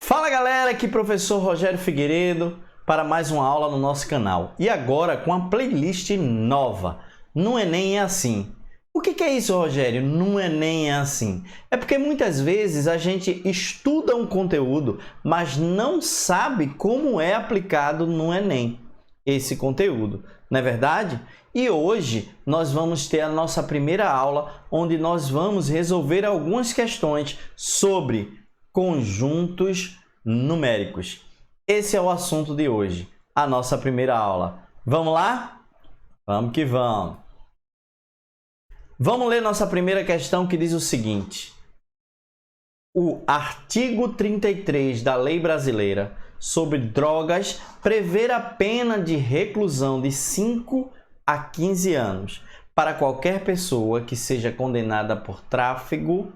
Fala galera, aqui professor Rogério Figueiredo para mais uma aula no nosso canal. E agora com a playlist nova, No Enem é Assim. O que é isso, Rogério? No Enem é assim. É porque muitas vezes a gente estuda um conteúdo, mas não sabe como é aplicado no Enem esse conteúdo, não é verdade? E hoje nós vamos ter a nossa primeira aula, onde nós vamos resolver algumas questões sobre conjuntos numéricos. Esse é o assunto de hoje, a nossa primeira aula. Vamos lá? Vamos que vamos! Vamos ler nossa primeira questão, que diz o seguinte: o artigo 33 da Lei Brasileira sobre Drogas prevê a pena de reclusão de 5 a 15 anos para qualquer pessoa que seja condenada por tráfico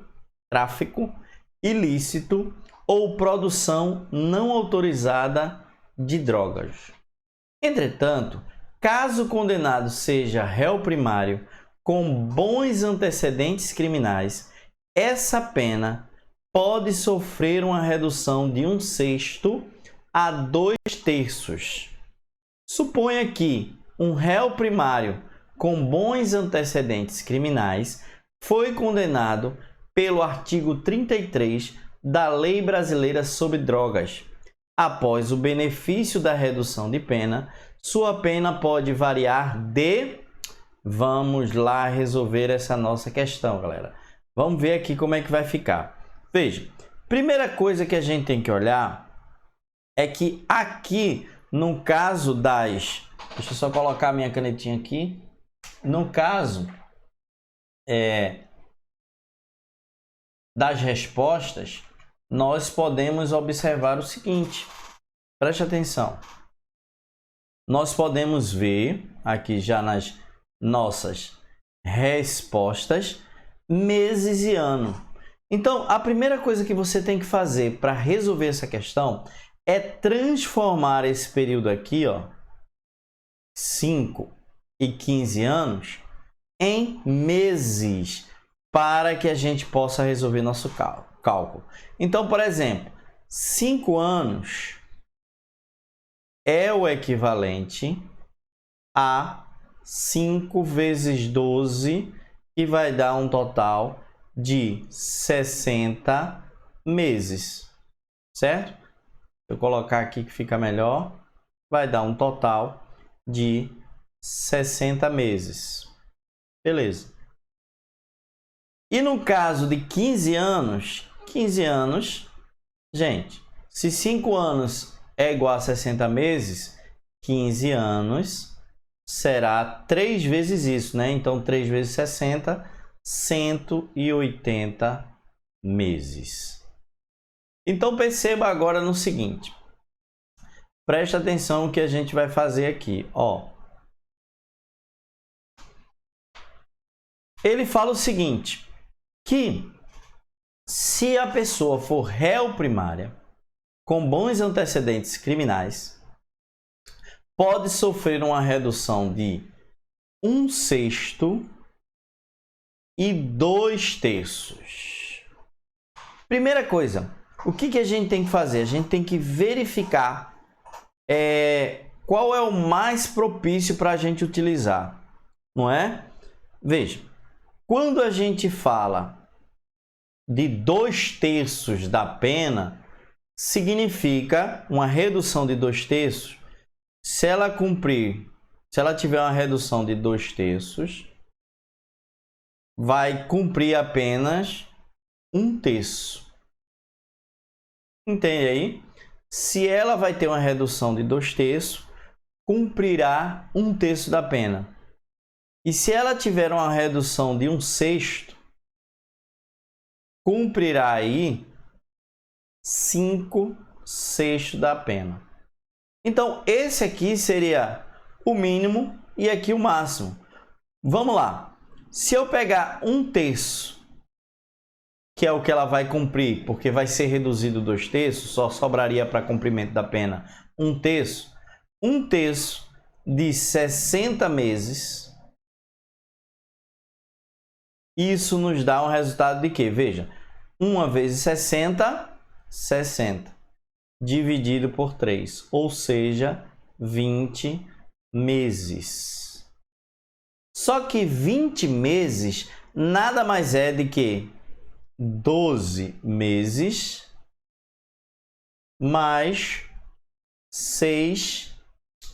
ilícito ou produção não autorizada de drogas. Entretanto, caso o condenado seja réu primário com bons antecedentes criminais, essa pena pode sofrer uma redução de 1/6 a 2/3. Suponha que um réu primário com bons antecedentes criminais foi condenado pelo artigo 33 da Lei Brasileira sobre Drogas. Após o benefício da redução de pena, sua pena pode variar de... Vamos lá resolver essa nossa questão, galera. Vamos ver aqui como é que vai ficar. Veja, primeira coisa que a gente tem que olhar é que aqui, no caso das... Deixa eu só colocar minha canetinha aqui. No caso das respostas, nós podemos observar o seguinte. Preste atenção. Nós podemos ver aqui já nas nossas respostas meses e ano. Então, a primeira coisa que você tem que fazer para resolver essa questão é transformar esse período aqui, ó, 5 e 15 anos, em meses, para que a gente possa resolver nosso cálculo. Então, por exemplo, 5 anos é o equivalente a 5 vezes 12, que vai dar um total de 60 meses, certo? Vou colocar aqui que fica melhor. Vai dar um total de 60 meses. Beleza. E no caso de 15 anos, gente, se 5 anos é igual a 60 meses, 15 anos será 3 vezes isso, né? Então, 3 vezes 60, 180 meses. Então, perceba agora no seguinte. Presta atenção no que a gente vai fazer aqui, ó. Ele fala o seguinte, que se a pessoa for réu primária com bons antecedentes criminais, pode sofrer uma redução de 1/6 e 2/3. Primeira coisa, o que a gente tem que fazer? A gente tem que verificar qual é o mais propício para a gente utilizar, não é? Veja, quando a gente fala de 2/3 da pena, significa uma redução de 2/3. Se ela tiver uma redução de 2/3, vai cumprir apenas 1/3. Entende aí? Se ela vai ter uma redução de 2/3, cumprirá 1/3 da pena. E se ela tiver uma redução de 1/6, cumprirá aí 5/6 da pena. Então, esse aqui seria o mínimo e aqui o máximo. Vamos lá. Se eu pegar 1/3, que é o que ela vai cumprir, porque vai ser reduzido 2/3, só sobraria para cumprimento da pena 1/3. 1/3 de 60 meses. Isso nos dá um resultado de quê? Veja, 1 vezes 60, 60. dividido por 3, ou seja, 20 meses. Só que 20 meses nada mais é do que 12 meses mais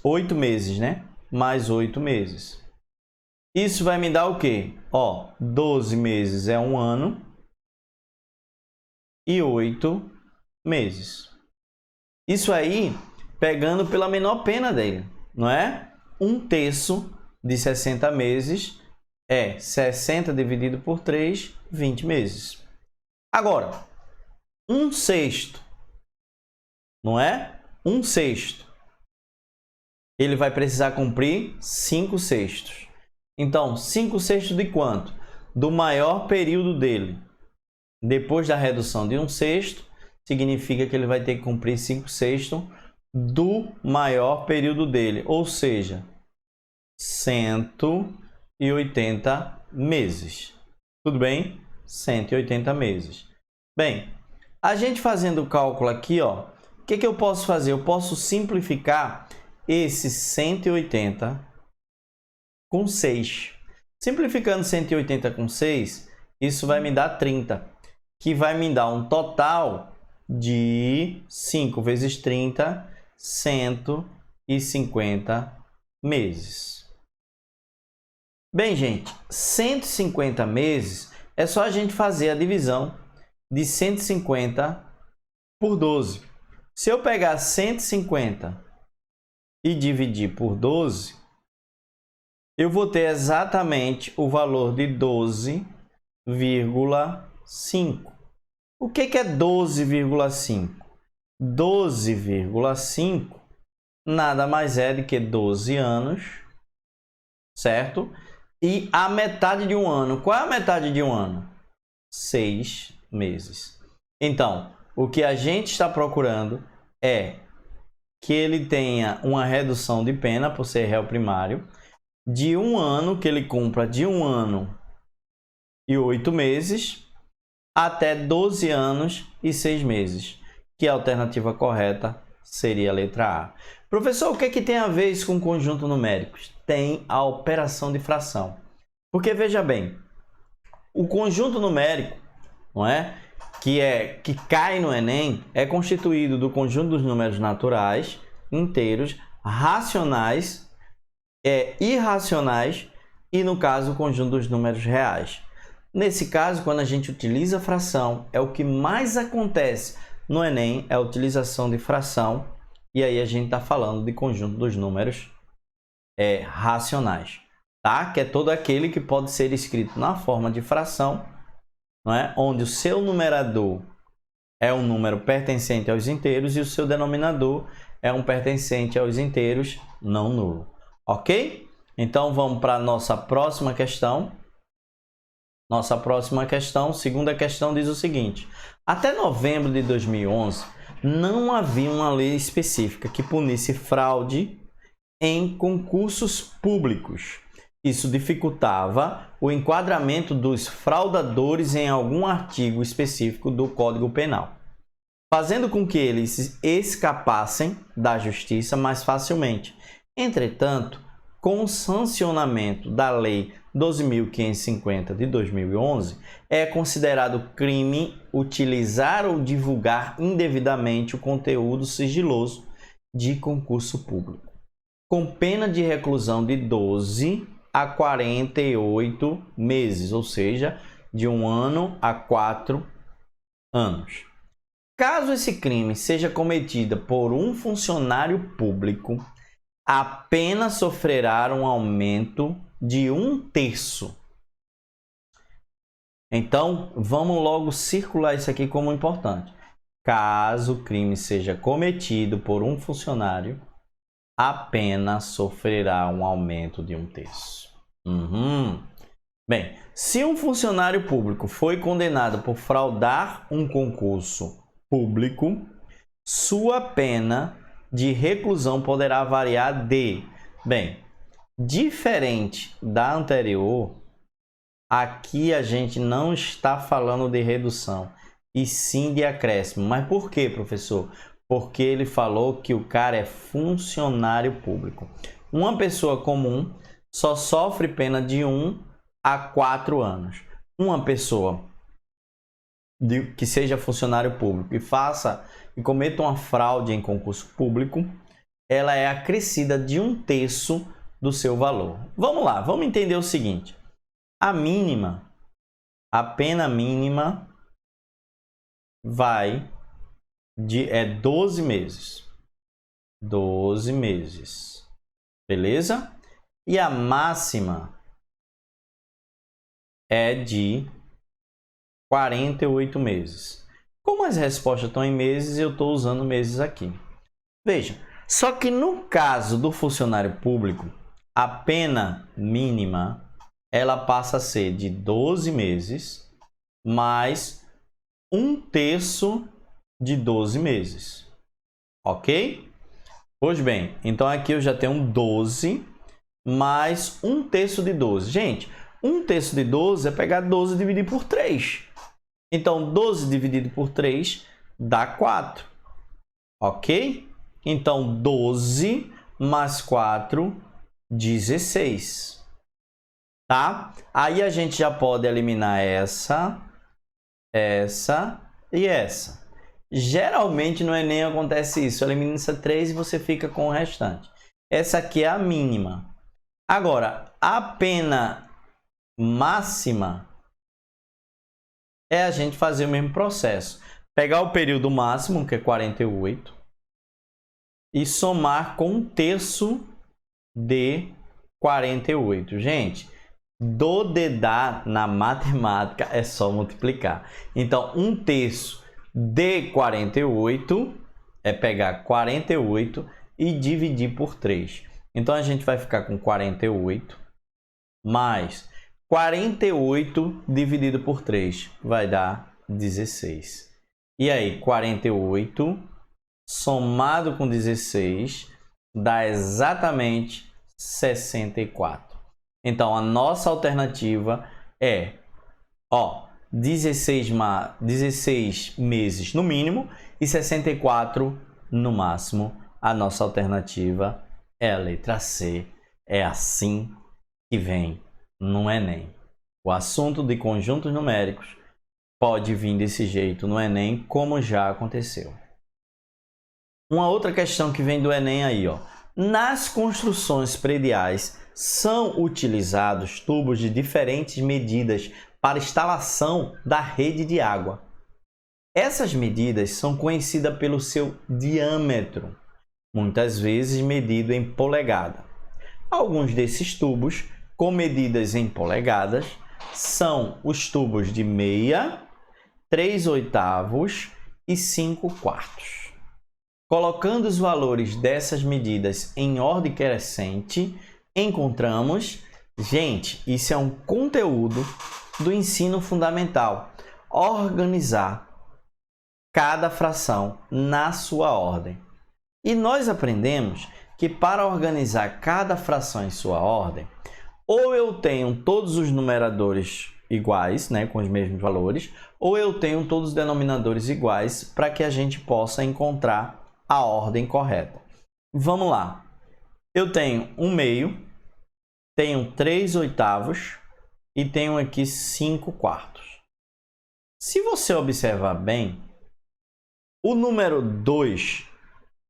8 meses, né? Mais 8 meses. Isso vai me dar o quê? 12 meses é um ano e 8 meses. Isso aí, pegando pela menor pena dele, não é? 1/3 de 60 meses é 60 dividido por 3, 20 meses. Agora, 1/6, não é? 1/6. Ele vai precisar cumprir 5/6. Então, 5/6 de quanto? Do maior período dele. Depois da redução de 1/6, significa que ele vai ter que cumprir 5/6 do maior período dele, ou seja, 180 meses. Tudo bem? 180 meses. Bem, a gente fazendo o cálculo aqui, o que eu posso fazer? Eu posso simplificar esse 180 com 6. Simplificando 180 com 6, isso vai me dar 30, que vai me dar um total de 5 vezes 30, 150 meses. Bem, gente, 150 meses é só a gente fazer a divisão de 150 por 12. Se eu pegar 150 e dividir por 12, eu vou ter exatamente o valor de 12,5. O que é 12,5? 12,5 nada mais é do que 12 anos, certo? E a metade de um ano. Qual é a metade de um ano? 6 meses. Então, o que a gente está procurando é que ele tenha uma redução de pena por ser réu primário, de um ano, que ele cumpra de 1 ano e 8 meses, até 12 anos e 6 meses, que a alternativa correta seria a letra A. Professor, o que tem a ver isso com conjunto numéricos? Tem a operação de fração. Porque, veja bem, o conjunto numérico, não é? Que cai no Enem, é constituído do conjunto dos números naturais, inteiros, racionais, irracionais e, no caso, o conjunto dos números reais. Nesse caso, quando a gente utiliza fração, é o que mais acontece no Enem, é a utilização de fração, e aí a gente está falando de conjunto dos números racionais, tá? Que é todo aquele que pode ser escrito na forma de fração, não é? Onde o seu numerador é um número pertencente aos inteiros e o seu denominador é um pertencente aos inteiros não nulo. Ok? Então, vamos para a nossa próxima questão. Nossa próxima questão, segunda questão, diz o seguinte: até novembro de 2011, não havia uma lei específica que punisse fraude em concursos públicos. Isso dificultava o enquadramento dos fraudadores em algum artigo específico do Código Penal, fazendo com que eles escapassem da justiça mais facilmente. Entretanto, com o sancionamento da Lei 12.550 de 2011, é considerado crime utilizar ou divulgar indevidamente o conteúdo sigiloso de concurso público, com pena de reclusão de 12 a 48 meses, ou seja, de 1 ano a 4 anos. Caso esse crime seja cometido por um funcionário público, a pena sofrerá um aumento de 1/3. Então, vamos logo circular isso aqui como importante. Caso o crime seja cometido por um funcionário, a pena sofrerá um aumento de 1/3. Bem, se um funcionário público foi condenado por fraudar um concurso público, sua pena de reclusão poderá variar de... Bem, diferente da anterior, aqui a gente não está falando de redução, e sim de acréscimo. Mas por quê, professor? porque ele falou que o cara é funcionário público. Uma pessoa comum só sofre pena de 1 a 4 anos. Uma pessoa que seja funcionário público e cometa uma fraude em concurso público, ela é acrescida de 1/3 do seu valor. Vamos lá, vamos entender o seguinte. A pena mínima vai de 12 meses. 12 meses. Beleza? E a máxima é de 48 meses. Como as respostas estão em meses, eu estou usando meses aqui. Veja, só que no caso do funcionário público, a pena mínima ela passa a ser de 12 meses mais 1/3 de 12 meses. Ok? Pois bem, então aqui eu já tenho 12 mais 1/3 de 12. Gente, 1/3 de 12 é pegar 12 e dividir por 3. Então, 12 dividido por 3 dá 4. Ok? Então, 12 mais 4, 16. Tá? Aí a gente já pode eliminar essa e essa. Geralmente no Enem acontece isso. Elimina essa 3 e você fica com o restante. Essa aqui é a mínima. Agora, a pena máxima é a gente fazer o mesmo processo. Pegar o período máximo, que é 48, e somar com 1/3 de 48. Gente, do dedar na matemática é só multiplicar. Então, 1/3 de 48 é pegar 48 e dividir por 3. Então, a gente vai ficar com 48 mais 48 dividido por 3 vai dar 16. E aí, 48 somado com 16 dá exatamente 64. Então, a nossa alternativa é 16 meses no mínimo e 64 no máximo. A nossa alternativa é a letra C. É assim que vem no Enem. O assunto de conjuntos numéricos pode vir desse jeito no Enem, como já aconteceu. Uma outra questão que vem do Enem aí, ó. Nas construções prediais são utilizados tubos de diferentes medidas para instalação da rede de água. Essas medidas são conhecidas pelo seu diâmetro, muitas vezes medido em polegada. Alguns desses tubos, com medidas em polegadas, são os tubos de meia, 3/8 e 5/4. Colocando os valores dessas medidas em ordem crescente, encontramos... Gente, isso é um conteúdo do ensino fundamental. Organizar cada fração na sua ordem. E nós aprendemos que para organizar cada fração em sua ordem, ou eu tenho todos os numeradores iguais, né, com os mesmos valores, ou eu tenho todos os denominadores iguais para que a gente possa encontrar a ordem correta. Vamos lá. Eu tenho 1/2, tenho 3/8 e tenho aqui 5/4. Se você observar bem, o número 2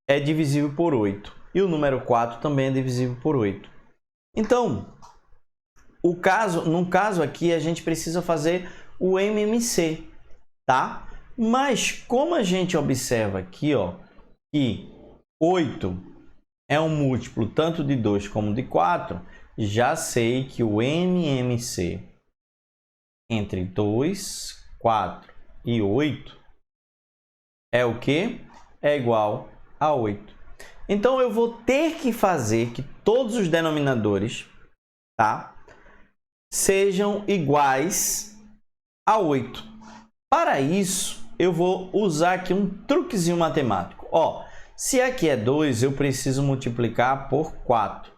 é divisível por 8 e o número 4 também é divisível por 8. Então, no caso aqui, a gente precisa fazer o MMC, tá? Mas como a gente observa aqui, ó, que 8 é um múltiplo tanto de 2 como de 4, já sei que o MMC entre 2, 4 e 8 é o quê? É igual a 8. Então, eu vou ter que fazer que todos os denominadores, tá, sejam iguais a 8. Para isso, eu vou usar aqui um truquezinho matemático. Ó, se aqui é 2, eu preciso multiplicar por 4.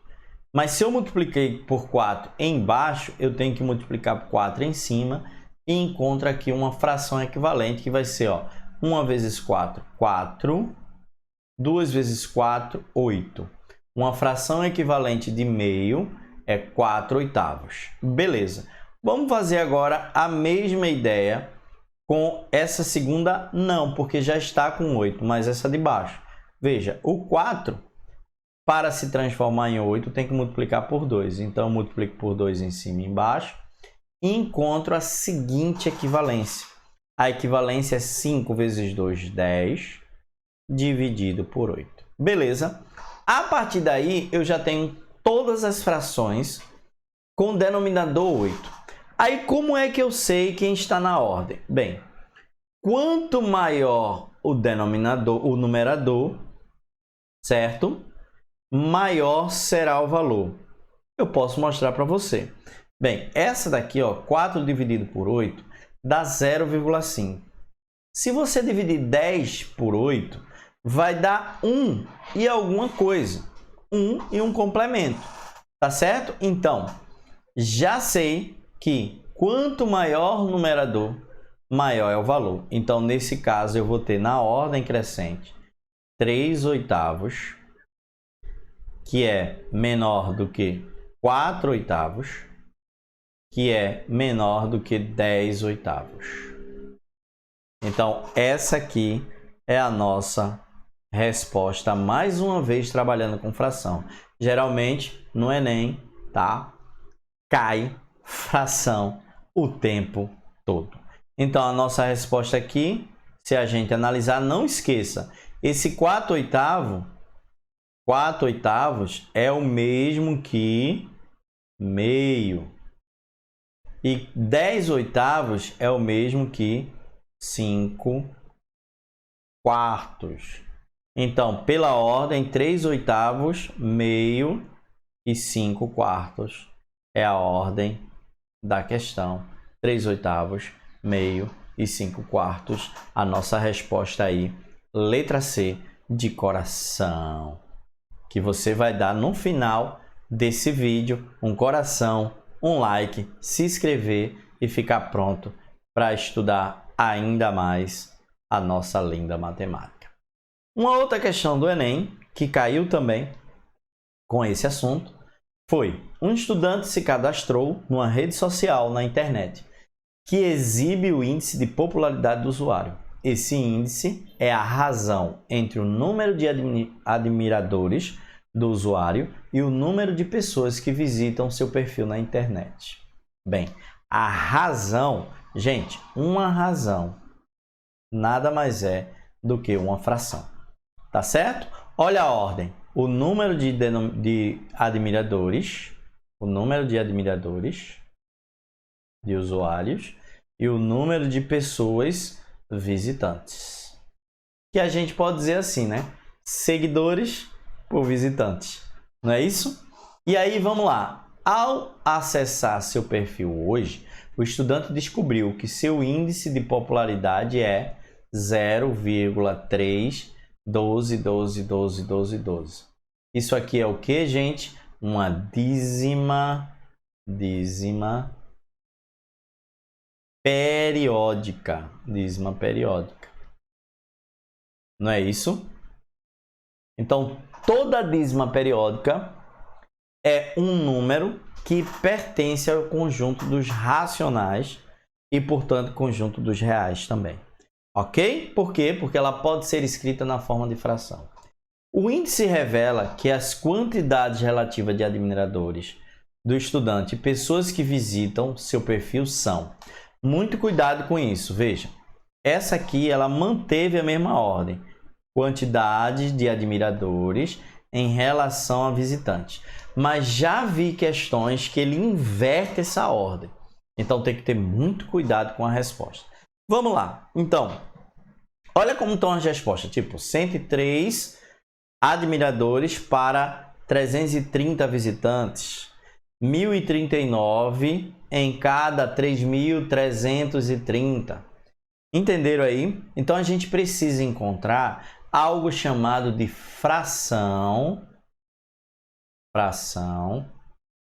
Mas se eu multipliquei por 4 embaixo, eu tenho que multiplicar por 4 em cima e encontro aqui uma fração equivalente que vai ser, ó, 1 vezes 4, 4, 2 vezes 4, 8. Uma fração equivalente de meio é 4 oitavos. Beleza. Vamos fazer agora a mesma ideia com essa segunda, não, porque já está com 8, mas essa de baixo. Veja, o 4, para se transformar em 8, tem que multiplicar por 2. Então, eu multiplico por 2 em cima e embaixo e encontro a seguinte equivalência. A equivalência é 5 vezes 2, 10, dividido por 8. Beleza? A partir daí, eu já tenho todas as frações com denominador 8. Aí, como é que eu sei quem está na ordem? Bem, quanto maior o denominador, o numerador, certo? Maior será o valor. Eu posso mostrar para você. Bem, essa daqui, ó, 4 dividido por 8, dá 0,5. Se você dividir 10 por 8, vai dar 1 e alguma coisa. 1 e um complemento. Tá certo? Então, já sei que quanto maior o numerador, maior é o valor. Então, nesse caso, eu vou ter na ordem crescente 3 oitavos, que é menor do que 4 oitavos, que é menor do que 10 oitavos. Então, essa aqui é a nossa resposta, mais uma vez trabalhando com fração. Geralmente, no Enem, tá? Cai fração o tempo todo. Então, a nossa resposta aqui, se a gente analisar, não esqueça, esse 4 oitavos é o mesmo que meio. E 10 oitavos é o mesmo que 5 quartos. Então, pela ordem, 3 oitavos, meio e 5 quartos é a ordem da questão. 3 oitavos, meio e 5 quartos. A nossa resposta aí, letra C, de coração. Que você vai dar no final desse vídeo um coração, um like, se inscrever e ficar pronto para estudar ainda mais a nossa linda matemática. Uma outra questão do Enem, que caiu também com esse assunto, foi: um estudante se cadastrou numa rede social na internet que exibe o índice de popularidade do usuário. Esse índice é a razão entre o número de admiradores do usuário e o número de pessoas que visitam seu perfil na internet. Bem, a razão, gente, uma razão nada mais é do que uma fração. Tá certo? Olha a ordem. O número de admiradores, o número de admiradores de usuários e o número de pessoas visitantes. Que a gente pode dizer assim, né? Seguidores por visitantes. Não é isso? E aí, vamos lá. Ao acessar seu perfil hoje, o estudante descobriu que seu índice de popularidade é 0,312121212. Isso aqui é o que, gente? Uma dízima periódica. Dízima periódica. Não é isso? Então, toda dízima periódica é um número que pertence ao conjunto dos racionais e, portanto, conjunto dos reais também. Ok? Por quê? Porque ela pode ser escrita na forma de fração. O índice revela que as quantidades relativas de admiradores do estudante e pessoas que visitam seu perfil são. Muito cuidado com isso. Veja, essa aqui ela manteve a mesma ordem. Quantidade de admiradores em relação a visitantes. Mas já vi questões que ele inverte essa ordem. Então tem que ter muito cuidado com a resposta. Vamos lá. Então, olha como estão as respostas. Tipo, 103 admiradores para 330 visitantes. 1.039 em cada 3.330. Entenderam aí? Então a gente precisa encontrar algo chamado de fração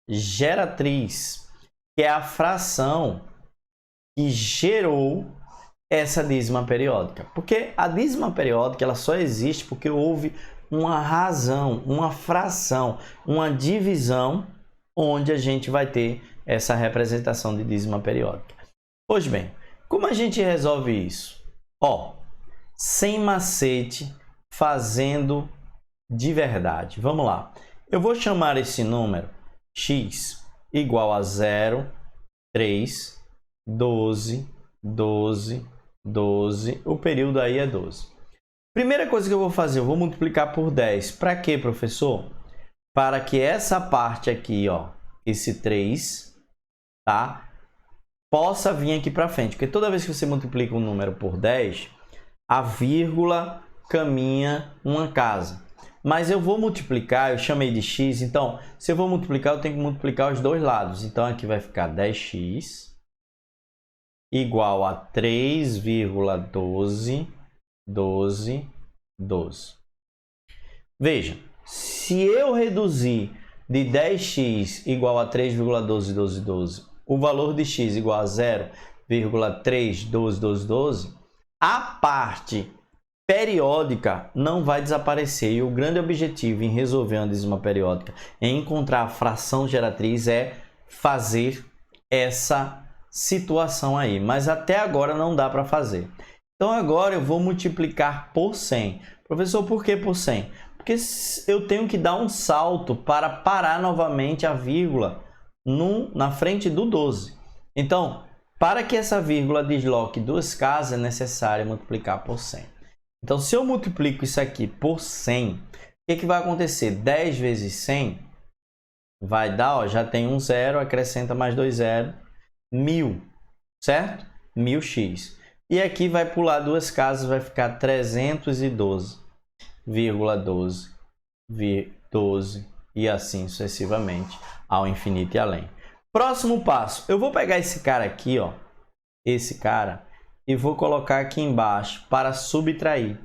geratriz, que é a fração que gerou essa dízima periódica? Porque a dízima periódica ela só existe porque houve uma razão, uma fração, uma divisão onde a gente vai ter essa representação de dízima periódica. Pois bem, como a gente resolve isso? Sem macete, fazendo de verdade. Vamos lá. Eu vou chamar esse número x igual a 0, 3, 12, 12, 12. O período aí é 12. Primeira coisa que eu vou fazer, eu vou multiplicar por 10. Para quê, professor? Para que essa parte aqui, esse 3, tá? Possa vir aqui para frente. Porque toda vez que você multiplica um número por 10, a vírgula caminha uma casa. Mas eu vou multiplicar, eu chamei de x, então, se eu vou multiplicar, eu tenho que multiplicar os dois lados. Então, aqui vai ficar 10x igual a 3,12, 12, 12. Veja, se eu reduzir de 10x igual a 3,12, 12, 12, o valor de x igual a 0,3, 12, 12, 12, a parte periódica não vai desaparecer. E o grande objetivo em resolver uma dízima periódica, em encontrar a fração geratriz, é fazer essa situação aí. Mas até agora não dá para fazer. Então agora eu vou multiplicar por 100. Professor, por que por 100? Porque eu tenho que dar um salto para parar novamente a vírgula na frente do 12. Então, para que essa vírgula desloque duas casas, é necessário multiplicar por 100. Então, se eu multiplico isso aqui por 100, o que vai acontecer? 10 vezes 100 vai dar, já tem um zero, acrescenta mais 2 zeros, 1000, certo? 1000x. E aqui vai pular duas casas, vai ficar 312,12, 12 e assim sucessivamente, ao infinito e além. Próximo passo, eu vou pegar esse cara aqui, esse cara, e vou colocar aqui embaixo para subtrair.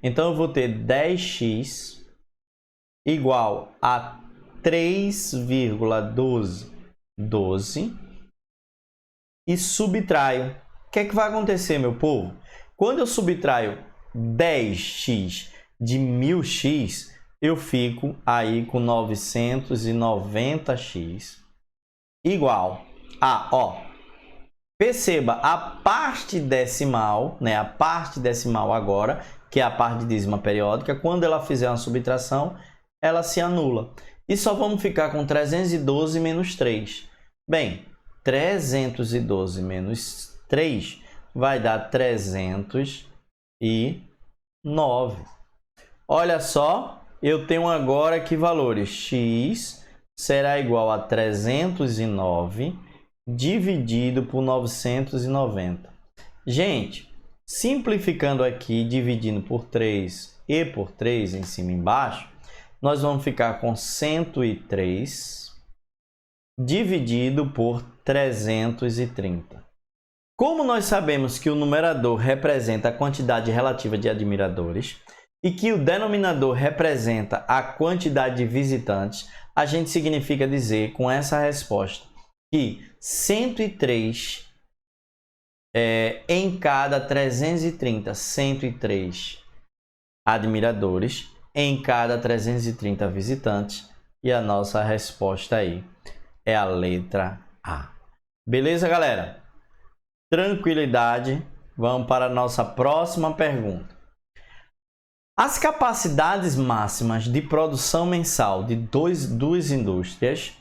Então, eu vou ter 10x igual a 3,12, 12 e subtraio. O que é que vai acontecer, meu povo? Quando eu subtraio 10x de 1000x, eu fico aí com 990x igual a, perceba, a parte decimal, né? A parte decimal agora, que é a parte de dízima periódica, quando ela fizer uma subtração, ela se anula. E só vamos ficar com 312 menos 3. Bem, 312 menos 3 vai dar 309. Olha só, eu tenho agora que valores. X será igual a 309 dividido por 990. Gente, simplificando aqui, dividindo por 3 e por 3 em cima e embaixo, nós vamos ficar com 103 dividido por 330. Como nós sabemos que o numerador representa a quantidade relativa de admiradores e que o denominador representa a quantidade de visitantes, a gente significa dizer com essa resposta que 103 em cada 330, 103 admiradores em cada 330 visitantes, e a nossa resposta aí é a letra A. Beleza, galera? Tranquilidade. Vamos para a nossa próxima pergunta. As capacidades máximas de produção mensal de duas indústrias,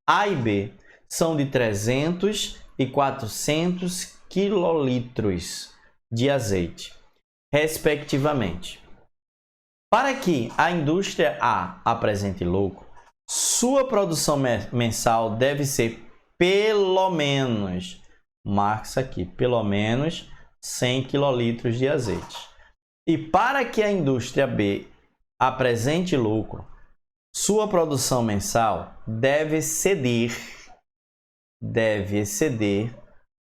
A e B, são de 300 e 400 quilolitros de azeite, respectivamente. Para que a indústria A apresente lucro, sua produção mensal deve ser pelo menos, marca isso aqui, pelo menos 100 quilolitros de azeite. E para que a indústria B apresente lucro, sua produção mensal deve exceder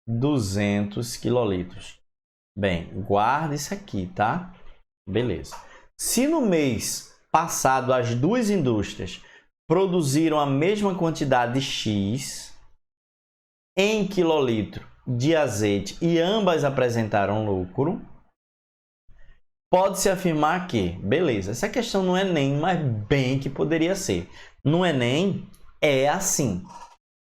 200 quilolitros. Bem, guarda isso aqui, tá? Beleza. Se no mês passado as duas indústrias produziram a mesma quantidade de X em quilolitro de azeite e ambas apresentaram lucro, pode-se afirmar que, beleza, essa questão não é Enem, mas bem que poderia ser. No Enem é assim,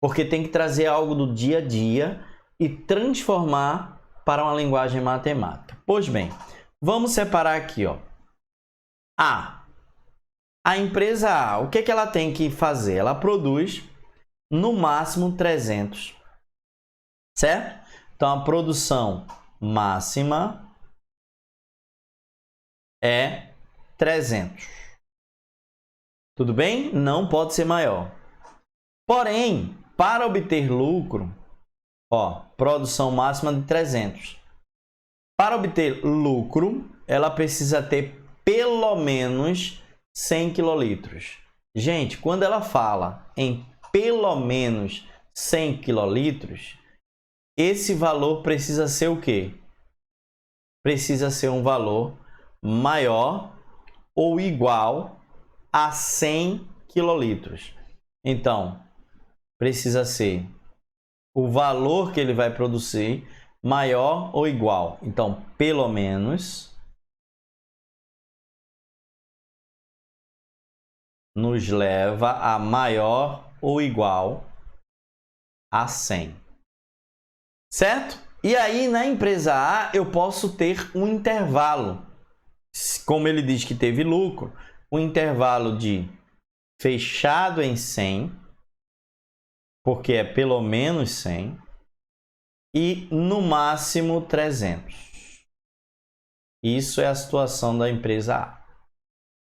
porque tem que trazer algo do dia a dia e transformar para uma linguagem matemática. Pois bem, vamos separar aqui, ó. A empresa A, o que que ela tem que fazer? Ela produz no máximo 300, certo? Então, a produção máxima é 300. Tudo bem? Não pode ser maior. Porém, para obter lucro, ó, produção máxima de 300. Para obter lucro, ela precisa ter pelo menos 100 quilolitros. Gente, quando ela fala em pelo menos 100 quilolitros, esse valor precisa ser o quê? Precisa ser um valor maior ou igual a 100 quilolitros. Então, precisa ser o valor que ele vai produzir maior ou igual. Então, pelo menos nos leva a maior ou igual a 100. Certo? E aí, na empresa A, eu posso ter um intervalo. Como ele diz que teve lucro, um intervalo de fechado em 100, porque é pelo menos 100, e no máximo 300. Isso é a situação da empresa A.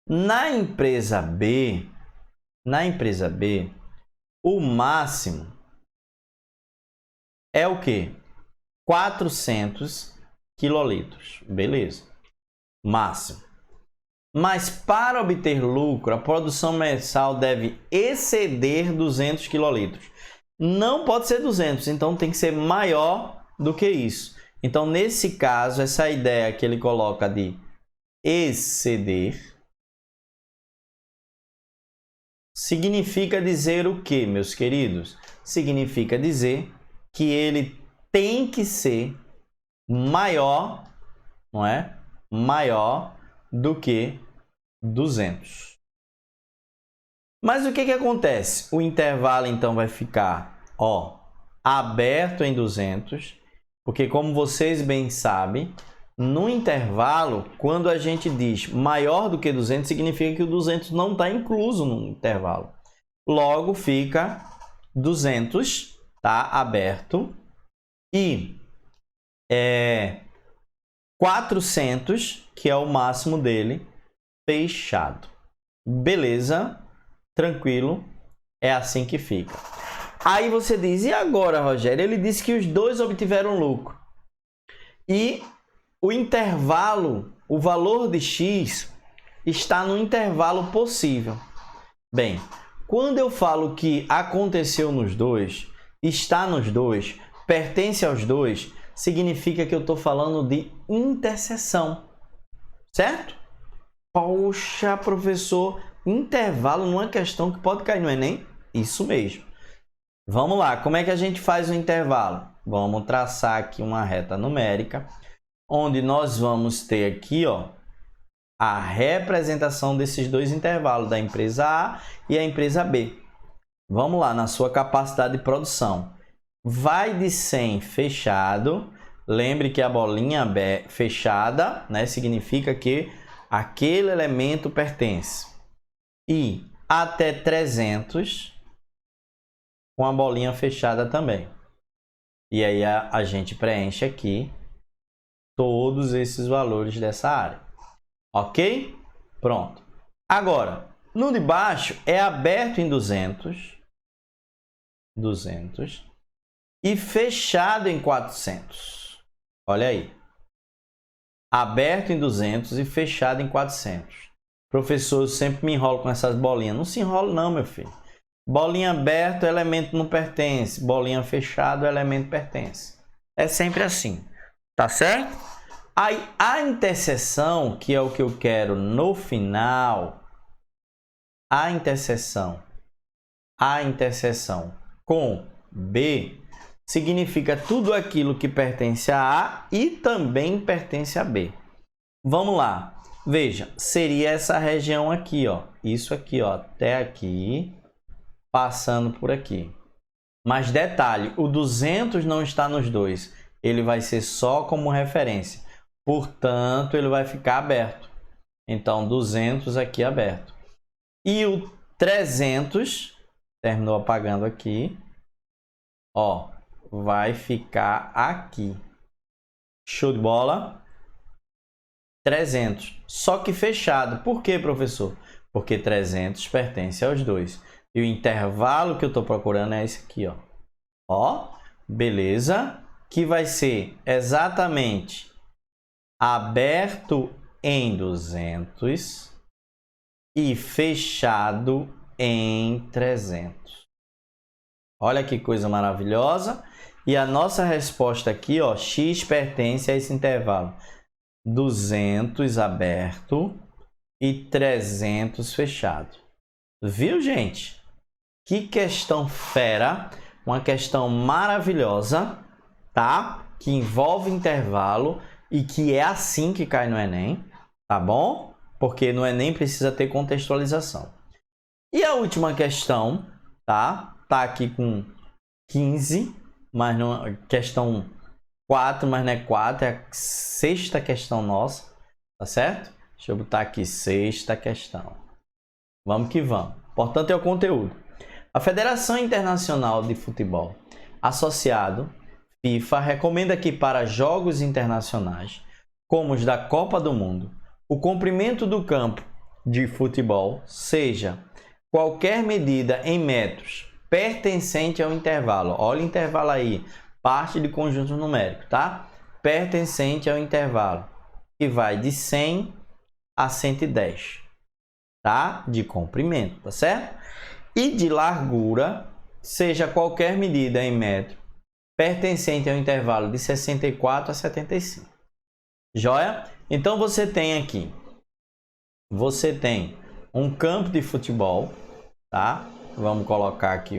Na empresa B, o máximo é o quê? 400 quilolitros. Beleza. Máximo. Mas para obter lucro, a produção mensal deve exceder 200 quilolitros. Não pode ser 200, então tem que ser maior do que isso. Então, nesse caso, essa ideia que ele coloca de exceder significa dizer o que, meus queridos? Significa dizer que ele tem que ser maior, não é? Maior do que 200. Mas o que que acontece? O intervalo então vai ficar, ó, aberto em 200, porque como vocês bem sabem, no intervalo, quando a gente diz maior do que 200, significa que o 200 não está incluso no intervalo. Logo fica 200, tá aberto, e 400, que é o máximo dele, fechado. Beleza? Tranquilo? É assim que fica. Aí você diz, e agora, Rogério? Ele disse que os dois obtiveram lucro. E o intervalo, o valor de X, está no intervalo possível. Bem, quando eu falo que aconteceu nos dois, está nos dois, pertence aos dois, significa que eu estou falando de interseção. Certo? Poxa, professor, intervalo não é questão que pode cair no Enem? Isso mesmo. Vamos lá, como é que a gente faz o intervalo? Vamos traçar aqui uma reta numérica, onde nós vamos ter aqui, ó, a representação desses dois intervalos, da empresa A e a empresa B. Vamos lá, na sua capacidade de produção. Vai de 100 fechado. Lembre que a bolinha fechada, né, significa que aquele elemento pertence. E até 300 com a bolinha fechada também. E aí a gente preenche aqui todos esses valores dessa área. Ok? Pronto. Agora, no de baixo é aberto em 200 e fechado em 400. Olha aí. Aberto em 200 e fechado em 400. Professor, eu sempre me enrolo com essas bolinhas. Não se enrola não, meu filho. Bolinha aberta, o elemento não pertence. Bolinha fechada, o elemento pertence. É sempre assim. Tá certo? Aí, a interseção, que é o que eu quero no final, a interseção com B significa tudo aquilo que pertence a A e também pertence a B. Vamos lá. Veja, seria essa região aqui, ó. Isso aqui, ó, até aqui, passando por aqui. Mas detalhe, o 200 não está nos dois. Ele vai ser só como referência. Portanto, ele vai ficar aberto. Então, 200 aqui aberto. E o 300, terminou apagando aqui, ó, vai ficar aqui. Show de bola? 300. Só que fechado. Por quê, professor? Porque 300 pertence aos dois. E o intervalo que eu estou procurando é esse aqui, ó. Ó, beleza? Que vai ser exatamente aberto em 200 e fechado em 300. Olha que coisa maravilhosa. E a nossa resposta aqui, ó, x pertence a esse intervalo. 200 aberto e 300 fechado. Viu, gente? Que questão fera, uma questão maravilhosa, tá? Que envolve intervalo e que é assim que cai no Enem, tá bom? Porque no Enem precisa ter contextualização. E a última questão, tá? Tá aqui com 15, mas não, questão 4, mas não é 4, é a sexta questão nossa, tá certo? Deixa eu botar aqui, sexta questão. Vamos que vamos. Importante é o conteúdo. A Federação Internacional de Futebol Associado, FIFA, recomenda que para jogos internacionais, como os da Copa do Mundo, o comprimento do campo de futebol seja qualquer medida em metros pertencente ao intervalo. Olha o intervalo aí, parte de conjunto numérico, tá? Pertencente ao intervalo, que vai de 100 a 110, tá? De comprimento, tá certo? E de largura, seja qualquer medida em metro pertencente ao intervalo de 64 a 75. Joia? Então você tem aqui, você tem um campo de futebol, tá? Vamos colocar aqui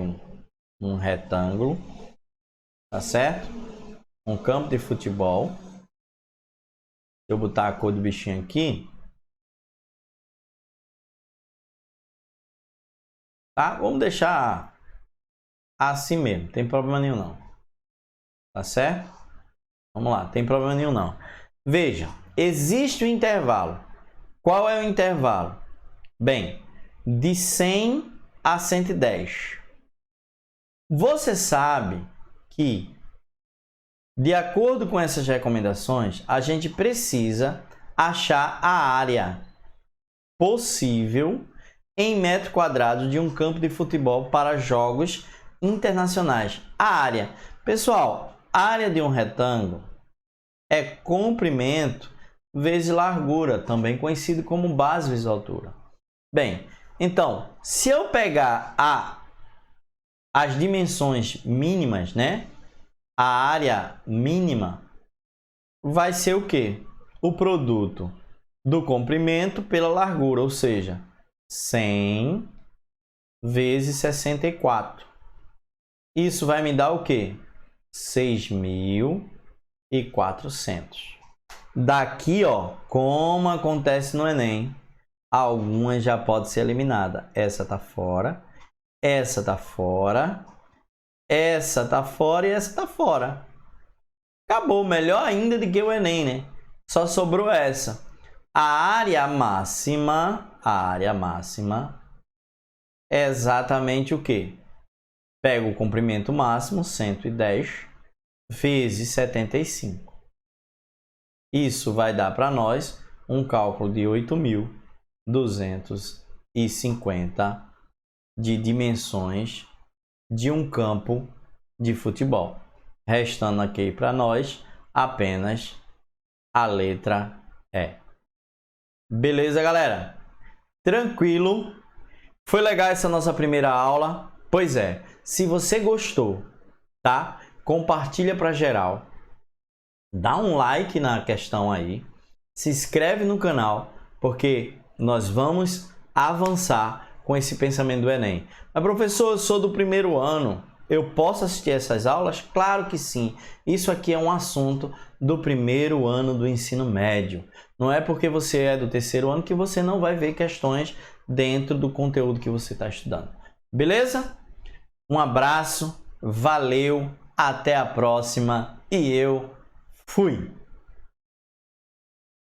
um retângulo, tá certo? Um campo de futebol. Deixa eu botar a cor do bichinho aqui. Tá? Vamos deixar assim mesmo, não tem problema nenhum não. Tá certo? Vamos lá, tem problema nenhum não. Veja, existe um intervalo. Qual é o intervalo? Bem, de 100 a 110. Você sabe que, de acordo com essas recomendações, a gente precisa achar a área possível em metro quadrado de um campo de futebol para jogos internacionais. A área. Pessoal, a área de um retângulo é comprimento vezes largura, também conhecido como base vezes altura. Bem, então, se eu pegar as dimensões mínimas, né? A área mínima vai ser o quê? O produto do comprimento pela largura, ou seja, 100 vezes 64. Isso vai me dar o quê? 6.400. Daqui, ó, como acontece no Enem, algumas já podem ser eliminadas. Essa tá fora, essa tá fora, essa tá fora e essa tá fora. Acabou, melhor ainda do que o Enem, né? Só sobrou essa. A área máxima é exatamente o quê? Pego o comprimento máximo, 110, vezes 75. Isso vai dar para nós um cálculo de 8.250 de dimensões de um campo de futebol. Restando aqui para nós apenas a letra E. Beleza, galera? Tranquilo? Foi legal essa nossa primeira aula? Pois é, se você gostou, tá? Compartilha para geral. Dá um like na questão aí. Se inscreve no canal, porque nós vamos avançar com esse pensamento do Enem. Mas, professor, eu sou do primeiro ano. Eu posso assistir essas aulas? Claro que sim. Isso aqui é um assunto do primeiro ano do ensino médio. Não é porque você é do terceiro ano que você não vai ver questões dentro do conteúdo que você está estudando. Beleza? Um abraço, valeu, até a próxima e eu fui!